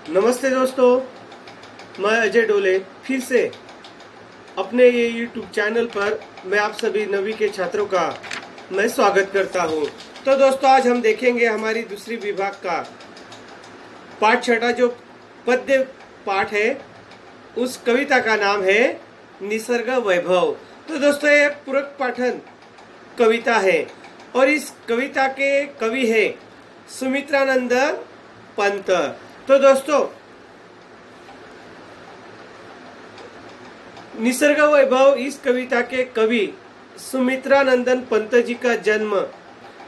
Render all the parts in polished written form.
नमस्ते दोस्तों, मैं अजय डोले फिर से अपने ये YouTube चैनल पर मैं आप सभी नवी के छात्रों का मैं स्वागत करता हूँ। तो दोस्तों, आज हम देखेंगे हमारी दूसरी विभाग का पाठ छठा जो पद्य पाठ है, उस कविता का नाम है निसर्ग वैभव। तो दोस्तों, ये पूरक पाठन कविता है और इस कविता के कवि है सुमित्रानंदन पंत। तो दोस्तों, निसर्ग वैभव इस कविता के कवि सुमित्रानंदन पंत जी का जन्म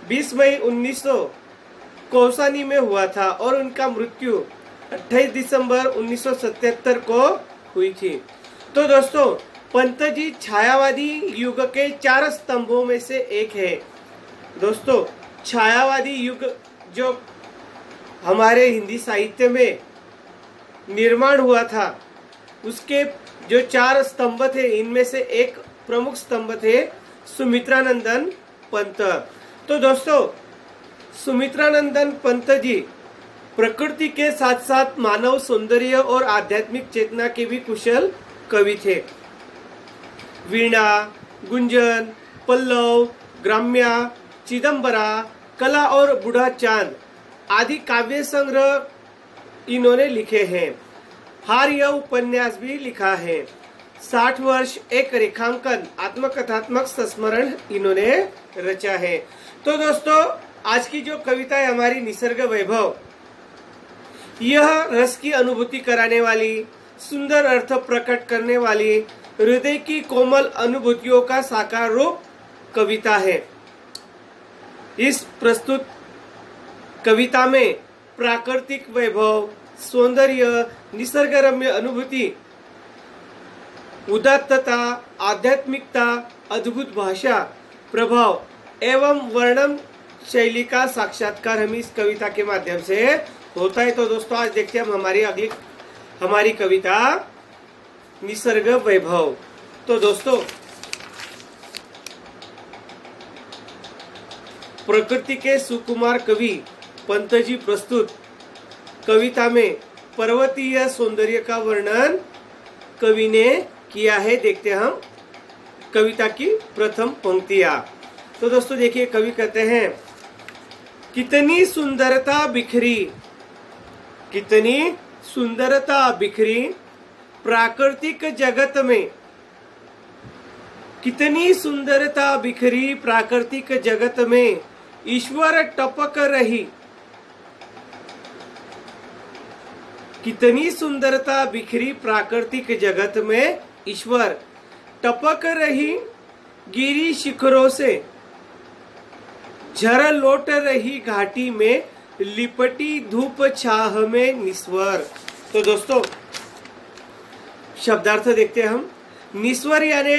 20 मई 1900 कौसानी में हुआ था और उनका मृत्यु 28 दिसंबर 1977 को हुई थी। तो दोस्तों, पंत जी छायावादी युग के 4 स्तंभों में से एक है। दोस्तों, छायावादी युग जो हमारे हिंदी साहित्य में निर्माण हुआ था, उसके जो 4 स्तंभ थे, इनमें से एक प्रमुख स्तंभ थे सुमित्रानंदन पंत। तो दोस्तों, सुमित्रानंदन पंत जी प्रकृति के साथ साथ मानव सौंदर्य और आध्यात्मिक चेतना के भी कुशल कवि थे। वीणा, गुंजन, पल्लव, ग्राम्या, चिदंबरा, कला और बूढ़ा चांद आदि काव्य संग्रह इन्होंने लिखे हैं। हार यह उपन्यास भी लिखा है। 60 वर्ष एक रेखांकन आत्मकथात्मक संस्मरण इन्होंने रचा है। तो दोस्तों, आज की जो कविता है हमारी निसर्ग वैभव, यह रस की अनुभूति कराने वाली, सुंदर अर्थ प्रकट करने वाली, हृदय की कोमल अनुभूतियों का साकार रूप कविता है। इस प्रस्तुत कविता में प्राकृतिक वैभव, सौंदर्य, निसर्गरम्य अनुभूति, उदात्तता, आध्यात्मिकता, अद्भुत भाषा, प्रभाव एवं वर्णन शैली का साक्षात्कार हमें इस कविता के माध्यम से होता है। तो दोस्तों, आज देखते हैं हम हमारी कविता निसर्ग वैभव। तो दोस्तों, प्रकृति के सुकुमार कवि पंत जी प्रस्तुत कविता में पर्वतीय सौंदर्य का वर्णन कवि ने किया है। देखते हैं हम कविता की प्रथम पंक्तियां। तो दोस्तों देखिए, कवि कहते हैं, कितनी सुंदरता बिखरी, कितनी सुंदरता बिखरी प्राकृतिक जगत में, कितनी सुंदरता बिखरी प्राकृतिक जगत में ईश्वर टपक रही, कितनी सुंदरता बिखरी प्राकृतिक जगत में ईश्वर टपक रही, गिरी शिखरों से झर लौट रही घाटी में, लिपटी धूप छाह में निस्वर। तो दोस्तों, शब्दार्थ देखते हैं हम। निस्वर यानी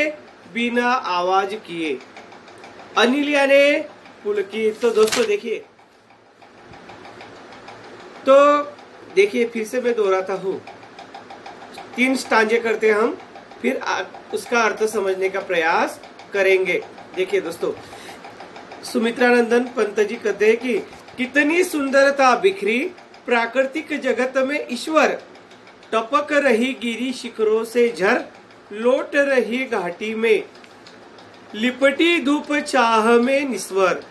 बिना आवाज किए, अनिल यानी पुलकित। तो दोस्तों देखिए फिर से मैं दोहराता हूँ। 3 स्टांजे करते हैं हम, फिर उसका अर्थ समझने का प्रयास करेंगे। देखिए दोस्तों, सुमित्रानंदन पंत जी कहते हैं कि कितनी सुंदरता बिखरी प्राकृतिक जगत में ईश्वर टपक रही, गिरी शिखरों से झर लौट रही घाटी में, लिपटी धूप छाह में निस्वर,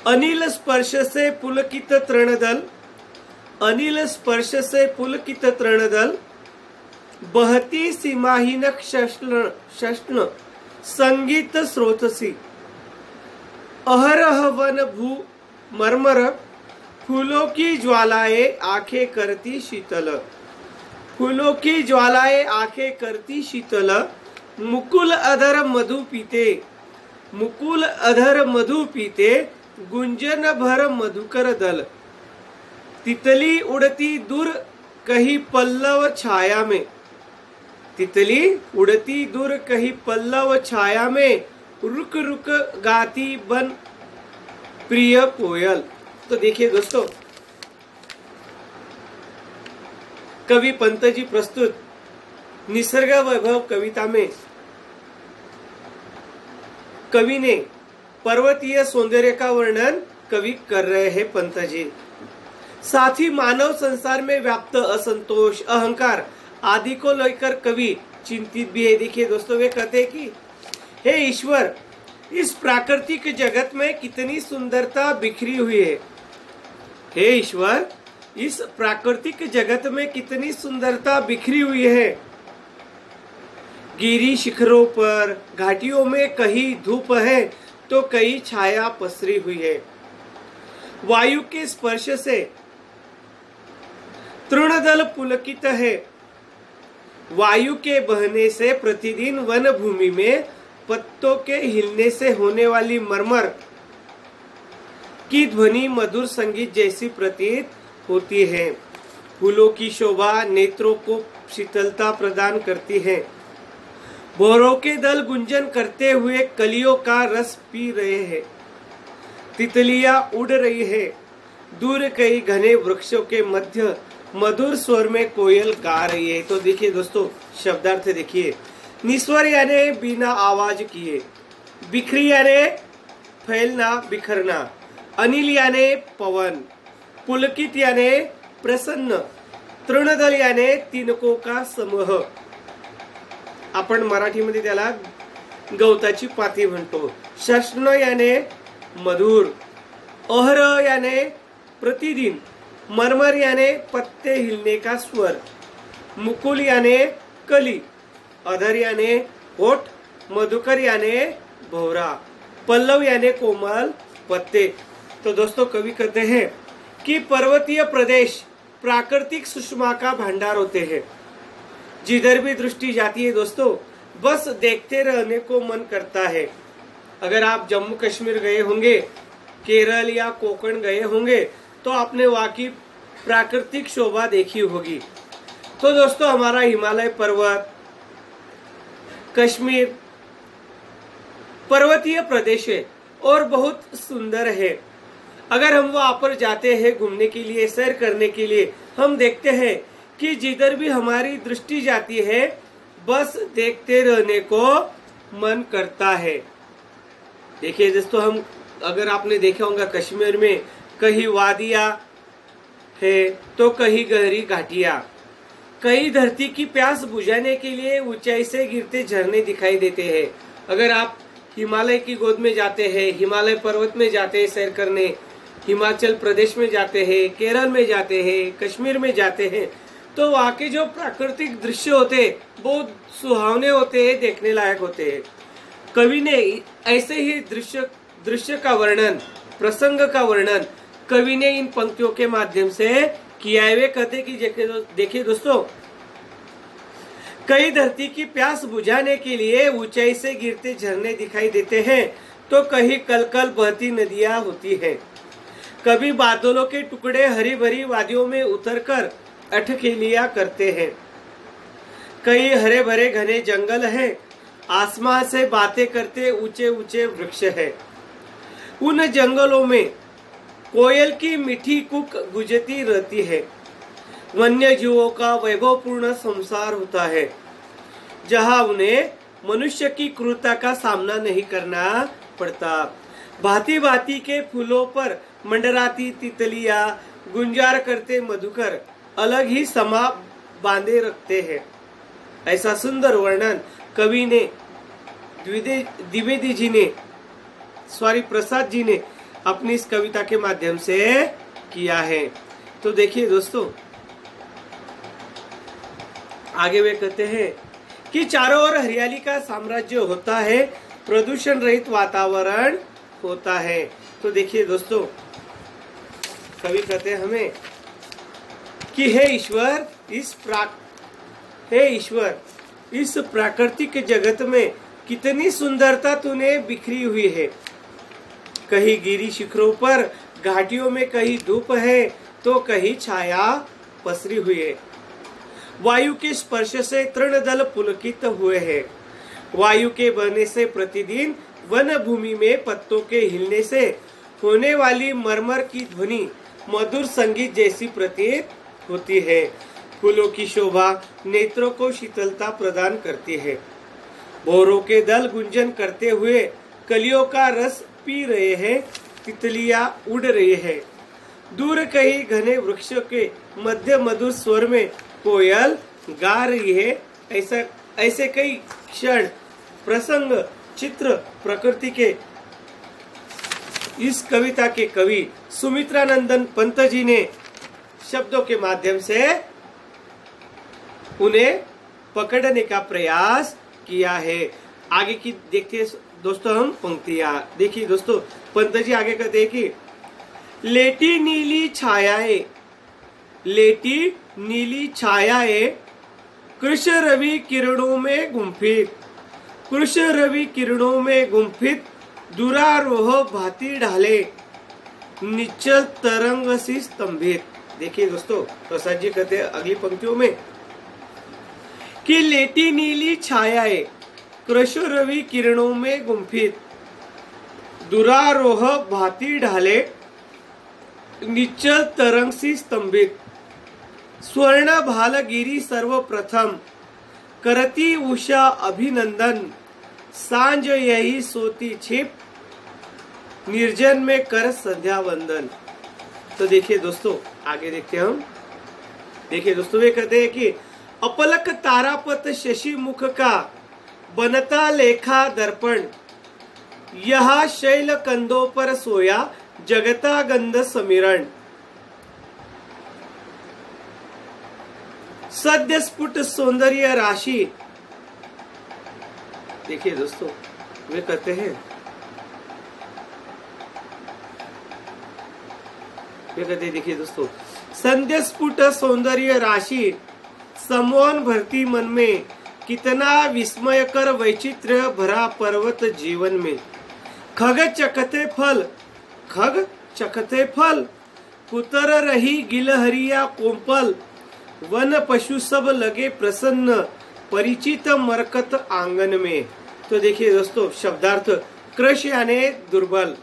अनिल स्पर्श से पुलकित तृणदल, अनिल स्पर्श से पुलकित तृणदल, बहती सीमाहीन शस्न संगीत स्रोतसी, अहरह वन भू मरमर, फूलों की ज्वालाएं आंखें करती शीतल, फूलों की ज्वालाएं आंखें करती शीतल, मुकुल अधर मधु पीते, मुकुल अधर मधु पीते, गुंजन भर मधुकर दल, तितली उड़ती दूर कहीं पल्लव छाया में, तितली उड़ती दूर कहीं पल्लव छाया में, रुक रुक गाती बन प्रिय कोयल। तो देखिए दोस्तों, कवि पंत जी प्रस्तुत निसर्ग वैभव कविता में कवि ने पर्वतीय सौंदर्य का वर्णन कवि कर रहे हैं पंत जी। साथ ही मानव संसार में व्याप्त असंतोष, अहंकार आदि को लेकर कवि चिंतित भी है। देखिए दोस्तों, वे कहते हैं कि हे ईश्वर, इस प्राकृतिक जगत में कितनी सुंदरता बिखरी हुई है। हे ईश्वर, इस प्राकृतिक जगत में कितनी सुंदरता बिखरी हुई है। गिरी शिखरों पर, घाटियों में कहीं धूप है तो कहीं छाया पसरी हुई है। वायु के स्पर्श से तृणदल पुलकित है। वायु के बहने से प्रतिदिन वन भूमि में पत्तों के हिलने से होने वाली मरमर की ध्वनि मधुर संगीत जैसी प्रतीत होती है। फूलों की शोभा नेत्रों को शीतलता प्रदान करती है। भौरों के दल गुंजन करते हुए कलियों का रस पी रहे हैं। तितलियां उड़ रही है। दूर कई घने वृक्षों के मध्य मधुर स्वर में कोयल गा रही है। तो देखिए दोस्तों, शब्दार्थ देखिए। निस्वर यानी बिना आवाज किए, बिखरी यानी फैलना, बिखरना, अनिल यानी पवन, पुलकित यानी प्रसन्न, तृणदल यानी तिनकों का समूह। आपण मराठीमध्ये त्याला गवताची पाती म्हणतो। शष्ण याने मधुर, अहर याने प्रतिदिन, मरमर याने पत्ते हिलने का स्वर, मुकुल याने कली, अधर याने होठ, मधुकर याने भौरा, पल्लव याने कोमल पत्ते। तो दोस्तों, कवि कहते हैं कि पर्वतीय प्रदेश प्राकृतिक सुषमा का भंडार होते हैं। जिधर भी दृष्टि जाती है दोस्तों, बस देखते रहने को मन करता है। अगर आप जम्मू कश्मीर गए होंगे, केरल या कोकण गए होंगे, तो आपने वहां की प्राकृतिक शोभा देखी होगी। तो दोस्तों, हमारा हिमालय पर्वत, कश्मीर पर्वतीय प्रदेश है और बहुत सुंदर है। अगर हम वहां पर जाते हैं घूमने के लिए, सैर करने के लिए, हम देखते हैं कि जिधर भी हमारी दृष्टि जाती है, बस देखते रहने को मन करता है। देखिए दोस्तों, हम अगर आपने देखा होगा, कश्मीर में कहीं वादियां है तो कहीं गहरी घाटियां, कहीं धरती की प्यास बुझाने के लिए ऊंचाई से गिरते झरने दिखाई देते हैं। अगर आप हिमालय की गोद में जाते हैं, हिमालय पर्वत में जाते हैं सैर करने, हिमाचल प्रदेश में जाते हैं, केरल में जाते हैं, कश्मीर में जाते हैं, तो वहाँ के जो प्राकृतिक दृश्य होते हैं बहुत सुहावने होते हैं, देखने लायक होते हैं। कवि ने ऐसे ही दृश्य का वर्णन, प्रसंग का वर्णन कवि ने इन पंक्तियों के माध्यम से किया है। वे कहते कि देखिए दोस्तों, कई धरती की प्यास बुझाने के लिए ऊंचाई से गिरते झरने दिखाई देते हैं, तो कहीं कलकल बहती नदियां होती हैं। कभी बादलों के टुकड़े हरी भरी वादियों में उतरकर अठखेलियां करते हैं। कई हरे भरे घने जंगल हैं, आसमान से बातें करते ऊंचे ऊंचे वृक्ष हैं। उन जंगलों में कोयल की मीठी कूक गुजती रहती है। वन्य जीवों का वैभवपूर्ण संसार होता है, जहां उन्हें मनुष्य की क्रूरता का सामना नहीं करना पड़ता। भांति भांति के फूलों पर मंडराती तितलियां, गुंजार करते मधुकर अलग ही समा बांधे रखते हैं। ऐसा सुंदर वर्णन कवि ने द्विवेदी जी ने प्रसाद जी ने अपनी इस कविता के माध्यम से किया है। तो देखिए दोस्तों, आगे वे कहते हैं कि चारों ओर हरियाली का साम्राज्य होता है, प्रदूषण रहित वातावरण होता है। तो देखिए दोस्तों, कवि कहते हैं हमें कि हे ईश्वर, इस प्राकृतिक जगत में कितनी सुंदरता तूने बिखरी हुई है। कहीं गिरी शिखरों पर, घाटियों में कहीं धूप है तो कहीं छाया पसरी हुई है। वायु के स्पर्श से तृणदल पुलकित हुए हैं। वायु के बहने से प्रतिदिन वन भूमि में पत्तों के हिलने से होने वाली मरमर की ध्वनि मधुर संगीत जैसी प्रतीत होती है। फूलों की शोभा नेत्रों को शीतलता प्रदान करती है। भौरों के दल गुंजन करते हुए कलियों का रस पी रहे हैं, तितलियां उड़ रही है। दूर कहीं घने वृक्षों के मध्य मधुर स्वर में कोयल गा रही है। ऐसे कई क्षण, प्रसंग, चित्र प्रकृति के इस कविता के कवि सुमित्रानंदन पंत जी ने शब्दों के माध्यम से उन्हें पकड़ने का प्रयास किया है। आगे की देखते हैं दोस्तों हम पंक्तियां। देखिए दोस्तों, पंत जी आगे कहते हैं कि लेटी नीली छायाए, लेटी नीली छायाए कृष्ण रवि किरणों में गुम्फित, कृष्ण रवि किरणों में गुम्फित दुरारोह भांति ढाले निश्चल तरंग सी स्तंभित। देखिए दोस्तों, प्रसाद जी कहते हैं अगली पंक्तियों में कि लेटी नीली छायाए कृष्ण रवि किरणों में गुम्फित दुरारोह भांति ढाले निश्चल तरंग सी स्तंभित स्वर्ण भालगिरी सर्वप्रथम करती उषा अभिनंदन सांझ यही सोती छिप निर्जन में कर संध्या वंदन। तो देखिए दोस्तों, आगे देखते हैं हम। देखिए दोस्तों, वे कहते हैं कि अपलक तारापत शशि मुख का बनता लेखा दर्पण, यह शैल कंधों पर सोया जगता गंध समीरण, सद्य स्फुट सौंदर्य राशि। देखिए दोस्तों, वे कहते हैं देखिए दोस्तों, संध्या स्फुट सौंदर्य राशि समोन भरती मन में, कितना विस्मयकर वैचित्र्य भरा पर्वत जीवन में। खग चखते फल, खग चखते फल पुतर रही गिलहरिया कोंपल, वन पशु सब लगे प्रसन्न परिचित मरकत आंगन में। तो देखिए दोस्तों, शब्दार्थ क्रश याने दुर्बल,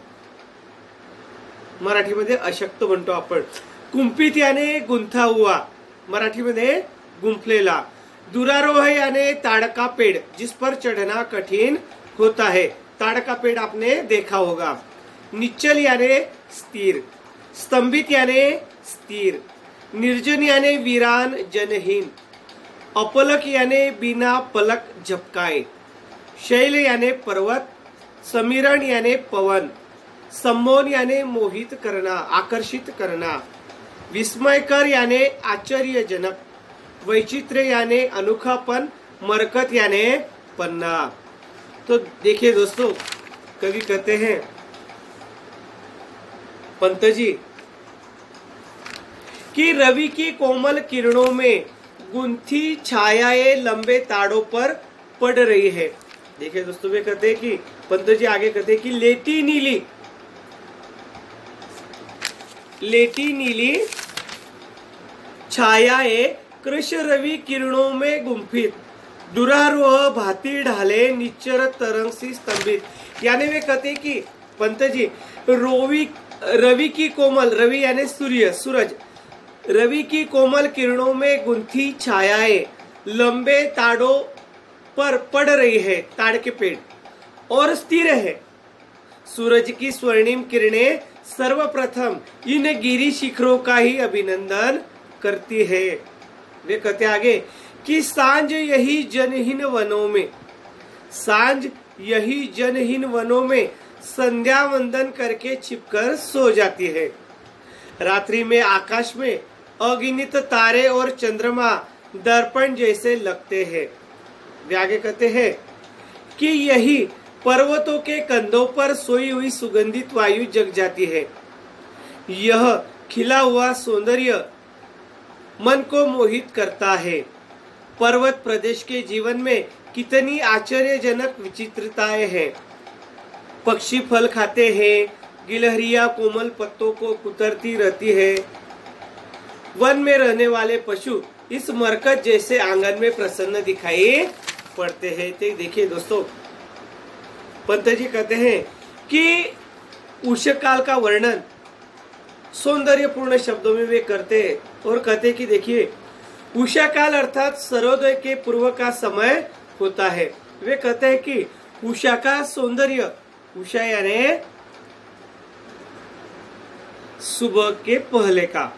मराठीमध्ये अशक्त म्हणतो आपण। कुंपित याने गुंथा हुआ, मराठीमध्ये गुंफलेला। दुरारोह याने ताड़का पेड़, जिस पर चढ़ना कठिन होता है, ताड़का पेड़ आपने देखा होगा। निश्चल याने स्थिर, स्तंभित याने स्थिर, निर्जन याने वीरान जनहीन, अपलक याने बिना पलक झपकाए, शैल याने पर्वत, समीरण याने पवन, सम्मोहन याने मोहित करना, आकर्षित करना, विस्मयकर याने आश्चर्यजनक, वैचित्र्य याने अनोखापन, मरकत याने पन्ना। तो देखिए दोस्तों, कवि कहते हैं पंत जी कि रवि की कोमल किरणों में गुंथी छायाएं लंबे ताड़ों पर पड़ रही है। देखिए दोस्तों, वे कहते हैं कि पंत जी आगे कहते हैं कि लेटी नीली, लेटी नीली छायाएं कृष्ण रवि किरणों में गुम्फित दुरारोह भांति ढाले निश्चर तरंग सी स्तंभित। यानी वे कहते कि पंत जी रवि की कोमल, रवि यानी सूर्य, सूरज, रवि की कोमल किरणों में गुंथी छायाएं लंबे ताड़ों पर पड़ रही है, ताड़ के पेड़, और स्थिर है। सूरज की स्वर्णिम किरणें सर्वप्रथम इन गिरी शिखरों का ही अभिनंदन करती है। वे कहते आगे कि सांझ यही जनहीन वनों में, सांझ यही जनहीन वनों में संध्या वंदन करके छिपकर सो जाती है। रात्रि में आकाश में अगिनित तारे और चंद्रमा दर्पण जैसे लगते हैं। वे आगे कहते हैं कि यही पर्वतों के कंधों पर सोई हुई सुगंधित वायु जग जाती है। यह खिला हुआ सौंदर्य मन को मोहित करता है। पर्वत प्रदेश के जीवन में कितनी आश्चर्यजनक विचित्रताएं हैं। पक्षी फल खाते हैं, गिलहरियां कोमल पत्तों को कुतरती रहती है। वन में रहने वाले पशु इस मरकत जैसे आंगन में प्रसन्न दिखाई पड़ते हैं। तो देखिए दोस्तों, पंत जी कहते हैं कि उषकाल का वर्णन सौंदर्यपूर्ण शब्दों में वे करते हैं और कहते हैं कि देखिए, उषा काल अर्थात सर्वोदय के पूर्व का समय होता है। वे कहते हैं कि उषा का सौंदर्य, उषा यानी सुबह के पहले का।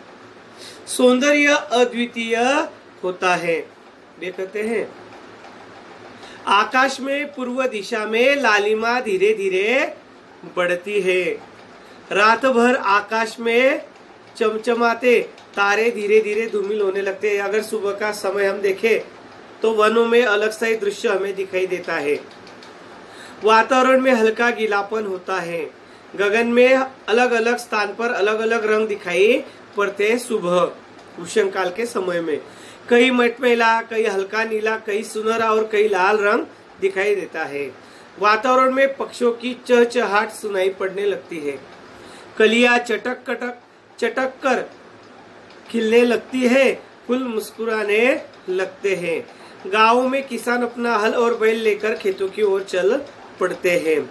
सौंदर्य अद्वितीय होता है। वे कहते हैं आकाश में पूर्व दिशा में लालिमा धीरे धीरे बढ़ती है। रात भर आकाश में चमचमाते तारे धीरे धीरे धूमिल होने लगते हैं। अगर सुबह का समय हम देखें तो वनों में अलग सा ही दृश्य हमें दिखाई देता है। वातावरण में हल्का गीलापन होता है। गगन में अलग अलग स्थान पर अलग अलग रंग दिखाई पड़ते हैं। सुबह उष्ण काल के समय में कई मटमैला, कई हल्का नीला, कई सुनहरा और कई लाल रंग दिखाई देता है। वातावरण में पक्षियों की चहचहाट सुनाई पड़ने लगती है। कलियां चटक कर खिलने लगती है। फूल मुस्कुराने लगते हैं। गांवों में किसान अपना हल और बैल लेकर खेतों की ओर चल पड़ते हैं।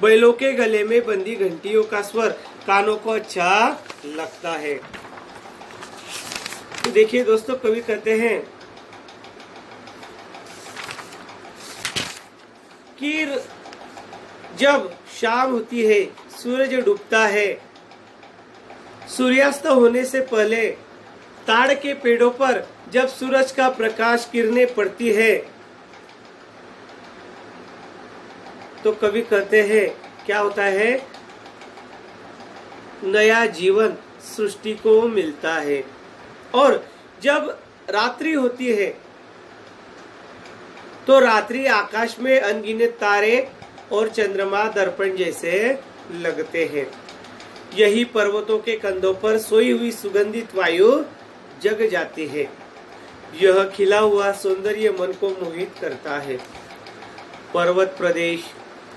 बैलों के गले में बंदी घंटियों का स्वर कानों को अच्छा लगता है। तो देखिए दोस्तों, कवि कहते हैं कि जब शाम होती है, सूरज डूबता है, सूर्यास्त होने से पहले ताड़ के पेड़ों पर जब सूरज का प्रकाश किरणें पड़ती है तो कवि कहते हैं क्या होता है, नया जीवन सृष्टि को मिलता है। और जब रात्रि होती है तो रात्रि आकाश में अनगिनत तारे और चंद्रमा दर्पण जैसे लगते हैं। यही पर्वतों के कंधों पर सोई हुई सुगंधित वायु जग जाती है। यह खिला हुआ सौंदर्य मन को मोहित करता है। पर्वत प्रदेश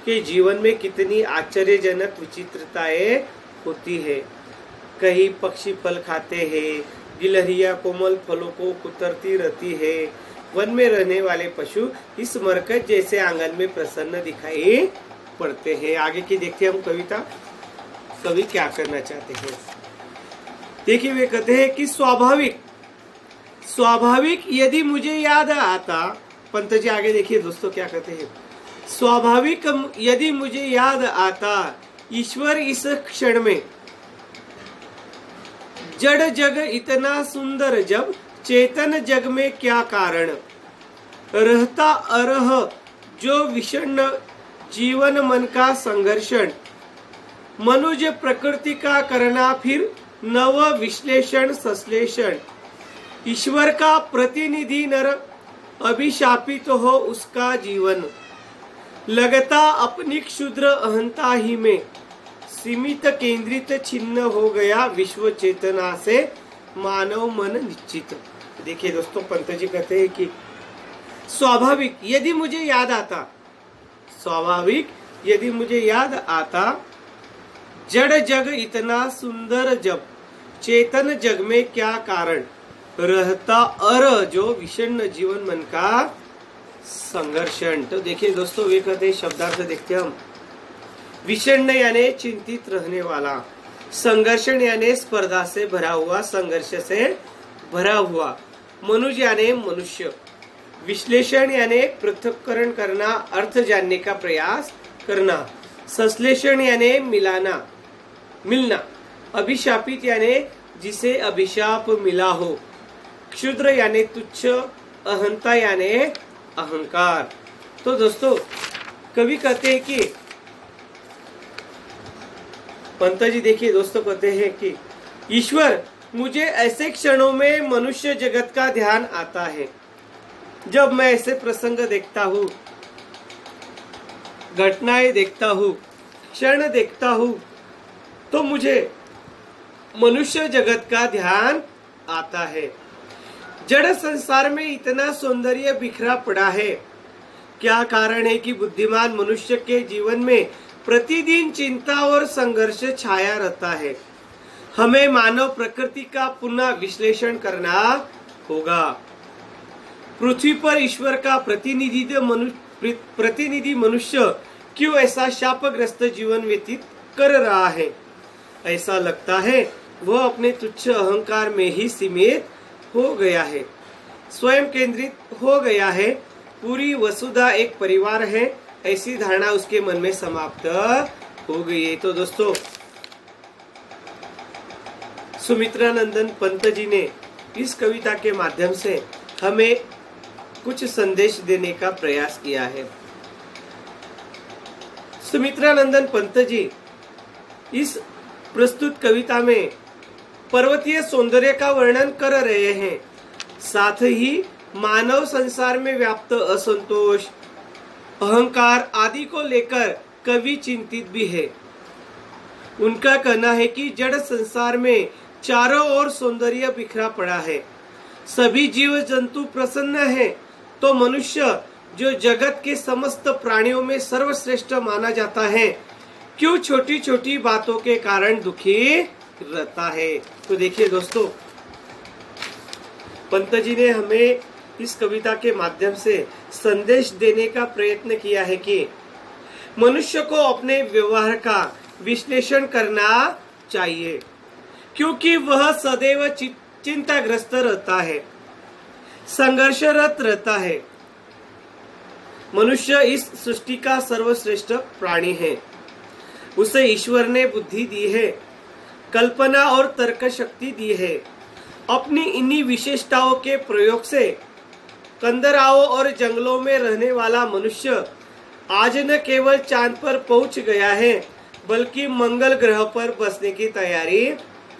के जीवन में कितनी आश्चर्यजनक विचित्रताएं होती है। कहीं पक्षी फल खाते हैं, गिलहरियां कोमल फलों को कुतरती रहती है। वन में रहने वाले पशु इस मरकत जैसे आंगन में प्रसन्न दिखाई पड़ते हैं। आगे की देखते हैं हम कविता, कवि क्या करना चाहते हैं। देखिए वे कहते हैं कि स्वाभाविक यदि मुझे याद आता, पंत जी आगे देखिए दोस्तों क्या कहते हैं, स्वाभाविक यदि मुझे याद आता ईश्वर इस क्षण में, जड़ जग इतना सुंदर जब चेतन जग में क्या कारण, रहता अरह जो विषण जीवन मन का संघर्षण, मनुज प्रकृति का करना फिर नव विश्लेषण संश्लेषण, ईश्वर का प्रतिनिधि नर अभिशापित तो हो उसका जीवन, लगता अपनी क्षुद्र अहंता ही में सीमित केंद्रित छिन्न हो गया विश्व चेतना से मानव मन निश्चित। देखिए दोस्तों, पंत जी कहते हैं कि स्वाभाविक यदि मुझे याद आता, स्वाभाविक यदि मुझे याद आता, जड़ जग इतना सुंदर जब चेतन जग में क्या कारण, रहता अर जो विषण जीवन मन का संघर्षण। तो देखिए दोस्तों, वे कहते हैं शब्दार्थ देखते हम, विषण यानी चिंतित रहने वाला, संघर्षण यानी स्पर्धा से भरा हुआ, संघर्ष से भरा हुआ, मनुज यानी मनुष्य, विश्लेषण यानी पृथक्करण करना, अर्थ जानने का प्रयास करना, संश्लेषण यानी मिलना, अभिशापित यानी जिसे अभिशाप मिला हो, क्षुद्र यानी तुच्छ, अहंता यानी अहंकार। तो दोस्तों कवि कहते हैं कि, पंत जी देखिए दोस्तों कहते हैं कि ईश्वर मुझे ऐसे क्षणों में मनुष्य जगत का ध्यान आता है, जब मैं ऐसे प्रसंग देखता हूँ, घटनाएं देखता हूँ, क्षण देखता हूँ, तो मुझे मनुष्य जगत का ध्यान आता है। जड़ संसार में इतना सौंदर्य बिखरा पड़ा है, क्या कारण है कि बुद्धिमान मनुष्य के जीवन में प्रतिदिन चिंता और संघर्ष छाया रहता है। हमें मानव प्रकृति का पुनः विश्लेषण करना होगा। पृथ्वी पर ईश्वर का प्रतिनिधि मनुष्य क्यों ऐसा शापग्रस्त जीवन व्यतीत कर रहा है। ऐसा लगता है वह अपने तुच्छ अहंकार में ही सीमित हो गया है, स्वयं केंद्रित हो गया है। पूरी वसुधा एक परिवार है, ऐसी धारणा उसके मन में समाप्त हो गई है। तो दोस्तों सुमित्रानंदन पंत जी ने इस कविता के माध्यम से हमें कुछ संदेश देने का प्रयास किया है। सुमित्रानंदन पंत जी इस प्रस्तुत कविता में पर्वतीय सौंदर्य का वर्णन कर रहे हैं, साथ ही मानव संसार में व्याप्त असंतोष, अहंकार आदि को लेकर कवि चिंतित भी है। उनका कहना है कि जड़ संसार में चारों ओर सौंदर्य बिखरा पड़ा है, सभी जीव जंतु प्रसन्न हैं, तो मनुष्य जो जगत के समस्त प्राणियों में सर्वश्रेष्ठ माना जाता है, क्यों छोटी छोटी बातों के कारण दुखी रहता है। तो देखिए दोस्तों, पंत जी ने हमें इस कविता के माध्यम से संदेश देने का प्रयत्न किया है कि मनुष्य को अपने व्यवहार का विश्लेषण करना चाहिए, क्योंकि वह सदैव चिंताग्रस्त रहता है, संघर्षरत रहता है। मनुष्य इस सृष्टि का सर्वश्रेष्ठ प्राणी है। उसे ईश्वर ने बुद्धि दी है, कल्पना और तर्क शक्ति दी है। अपनी इन्हीं विशेषताओं के प्रयोग से कंदराओं और जंगलों में रहने वाला मनुष्य आज न केवल चांद पर पहुंच गया है, बल्कि मंगल ग्रह पर बसने की तैयारी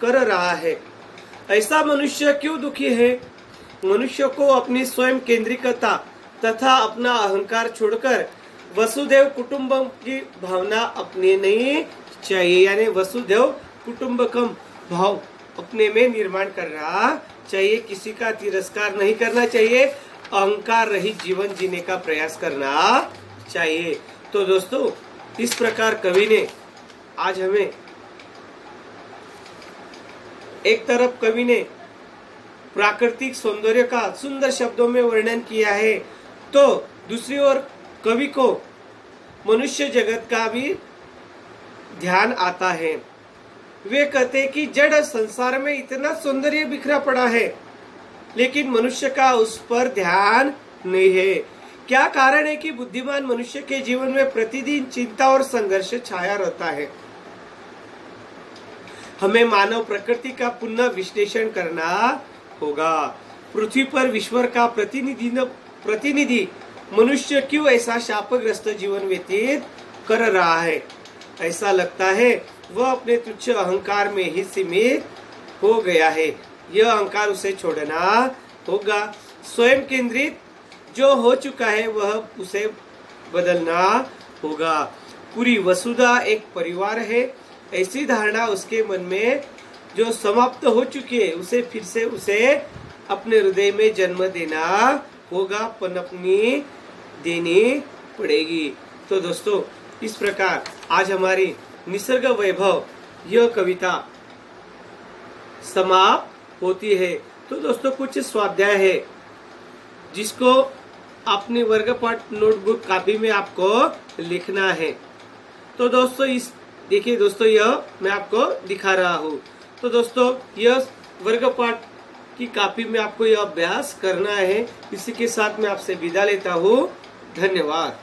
कर रहा है। ऐसा मनुष्य क्यों दुखी है? मनुष्य को अपनी स्वयं केंद्रिकता तथा अपना अहंकार छोड़कर वसुदेव कुटुंबकम की भावना अपनानी चाहिए, यानी वसुदेव कुटुंबकम भाव अपने में निर्माण करना चाहिए। किसी का तिरस्कार नहीं करना चाहिए, अहंकार रहित जीवन जीने का प्रयास करना चाहिए। तो दोस्तों, इस प्रकार कवि ने आज हमें, एक तरफ कवि ने प्राकृतिक सौंदर्य का सुंदर शब्दों में वर्णन किया है, तो दूसरी ओर कवि को मनुष्य जगत का भी ध्यान आता है। वे कहते हैं कि जड़ संसार में इतना सौंदर्य बिखरा पड़ा है, लेकिन मनुष्य का उस पर ध्यान नहीं है। क्या कारण है कि बुद्धिमान मनुष्य के जीवन में प्रतिदिन चिंता और संघर्ष छाया रहता है? हमें मानव प्रकृति का पुनः विश्लेषण करना होगा। पृथ्वी पर ईश्वर का प्रतिनिधि मनुष्य क्यों ऐसा शापग्रस्त जीवन व्यतीत कर रहा है? ऐसा लगता है वह अपने तुच्छ अहंकार में ही सीमित हो गया है। यह अहंकार उसे छोड़ना होगा। स्वयं केंद्रित जो हो चुका है वह उसे बदलना होगा। पूरी वसुधा एक परिवार है, ऐसी धारणा उसके मन में जो समाप्त हो चुकी है, उसे फिर से उसे अपने हृदय में जन्म देना होगा, पनपनी देनी पड़ेगी। तो दोस्तों, इस प्रकार आज हमारी निसर्ग वैभव यह कविता समाप्त होती है। तो दोस्तों, कुछ स्वाध्याय है जिसको अपनी वर्गपाठ नोटबुक कॉपी में आपको लिखना है। तो दोस्तों, इस देखिए दोस्तों, यह मैं आपको दिखा रहा हूँ। तो दोस्तों, यह वर्गपाठ की कॉपी में आपको यह अभ्यास करना है। इसी के साथ मैं आपसे विदा लेता हूँ। धन्यवाद।